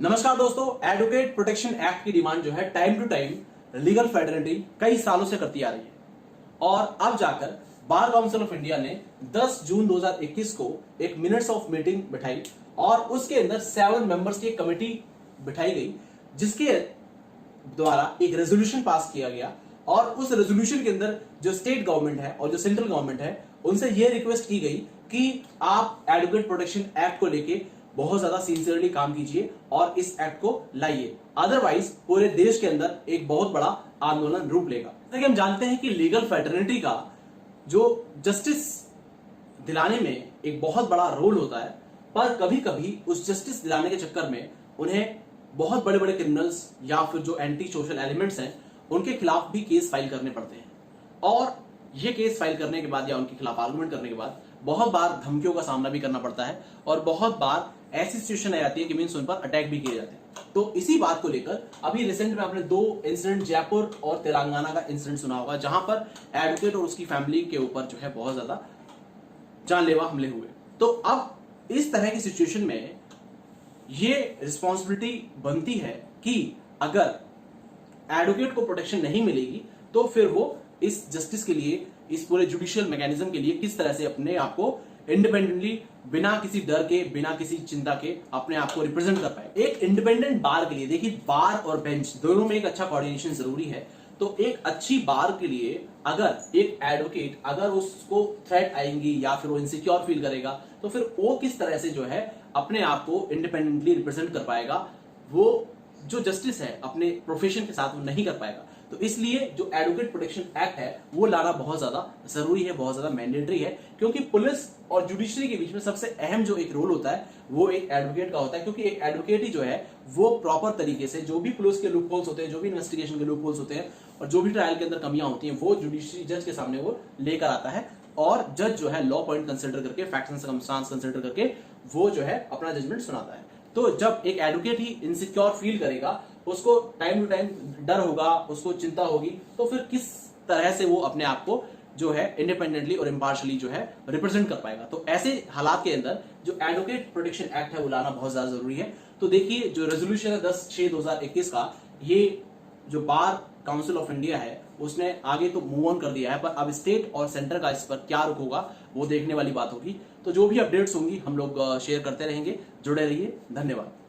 नमस्कार दोस्तों, advocate protection act की डिमांड जो है टाइम टू टाइम लीगल फेडरेटी कई सालों से करती आ रही है और अब जाकर बार काउंसिल ऑफ इंडिया ने 10 जून 2021 को एक मिनट्स ऑफ मीटिंग बिठाई और उसके अंदर 7 मेंबर्स की एक कमेटी बिठाई गई जिसके द्वारा एक रेजोल्यूशन पास किया गया और उस रेजोल्यूशन के अंदर जो स्टेट गवर्नमेंट है और जो सेंट्रल गवर्नमेंट है उनसे यह रिक्वेस्ट की गई कि आप एडवोकेट प्रोटेक्शन एक्ट को लेके बहुत ज्यादा सिंसियरली काम कीजिए और इस एक्ट को लाइए, अदरवाइज पूरे देश के अंदर एक बहुत बड़ा आंदोलन रूप लेगा। जैसे कि हम जानते हैं कि लीगल फ्रेटर्निटी का जो जस्टिस दिलाने में एक बहुत बड़ा रोल होता है, पर कभी कभी उस जस्टिस दिलाने के चक्कर में उन्हें बहुत बड़े बड़े क्रिमिनल्स या फिर जो एंटी सोशल एलिमेंट्स हैं उनके खिलाफ भी केस फाइल करने पड़ते हैं और ये केस फाइल करने के बाद या उनके खिलाफ आर्गुमेंट करने के बाद बहुत बार धमकियों का सामना भी करना पड़ता है और बहुत बार ऐसी सिचुएशन आ जाती है कि मीन्स उन पर अटैक भी किए जाते हैं। तो इसी बात को लेकर अभी रिसेंट में आपने 2 इंसिडेंट जयपुर और तेलंगाना का इंसिडेंट सुना होगा जहां पर एडवोकेट और उसकी फैमिली के ऊपर जो है बहुत ज्यादा जानलेवा हमले हुए। तो अब इस तरह की सिचुएशन में ये रिस्पॉन्सिबिलिटी बनती है कि अगर एडवोकेट को प्रोटेक्शन नहीं मिलेगी तो फिर वो इस जस्टिस के लिए, इस पूरे जुडिशियल मैकेनिज्म के लिए किस तरह से अपने आप को इंडिपेंडेंटली, बिना किसी डर के, बिना किसी चिंता के अपने आप को रिप्रेजेंट कर पाए। एक इंडिपेंडेंट बार के लिए, देखिए बार और बेंच दोनों में एक अच्छा कोऑर्डिनेशन जरूरी है। तो एक अच्छी बार के लिए अगर एक एडवोकेट, अगर उसको थ्रेट आएंगी या फिर वो इनसिक्योर फील करेगा तो फिर वो किस तरह से जो है अपने आप को इंडिपेंडेंटली रिप्रेजेंट कर पाएगा, वो जो जस्टिस है अपने प्रोफेशन के साथ वो नहीं कर पाएगा। तो इसलिए जो एडवोकेट प्रोटेक्शन एक्ट है वो लाना बहुत ज्यादा जरूरी है, बहुत ज्यादा मैंडेटरी है, क्योंकि पुलिस और जुडिशरी के बीच में सबसे अहम जो एक रोल होता है वो एक एडवोकेट का होता है, क्योंकि एक एडवोकेट ही जो है वो प्रॉपर तरीके से जो भी पुलिस के लूप होल्स होते हैं, जो भी इन्वेस्टिगेशन के लूप होल्स होते हैं और जो भी ट्रायल के अंदर कमियां होती हैं वो जुडिशरी जज के सामने वो लेकर आता है और जज जो है लॉ पॉइंट कंसिडर करके, फैक्ट्स एंड सर्कमस्टांस कंसिडर करके वो जो है अपना जजमेंट सुनाता है। तो जब एक एडवोकेट ही इनसिक्योर फील करेगा, उसको टाइम टू टाइम डर होगा, उसको चिंता होगी, तो फिर किस तरह से वो अपने आप को जो है इंडिपेंडेंटली और इम्पार्शियली जो है रिप्रेजेंट कर पाएगा। तो ऐसे हालात के अंदर जो एडवोकेट प्रोटेक्शन एक्ट है वो लाना बहुत ज्यादा जरूरी है। तो देखिए जो रेजोल्यूशन है 10/6/2021 का, ये जो बार काउंसिल ऑफ इंडिया है उसने आगे तो मूव ऑन कर दिया है, पर अब स्टेट और सेंटर का इस पर क्या रुख होगा वो देखने वाली बात होगी। तो जो भी अपडेट्स होंगी हम लोग शेयर करते रहेंगे। जुड़े रहिए, धन्यवाद।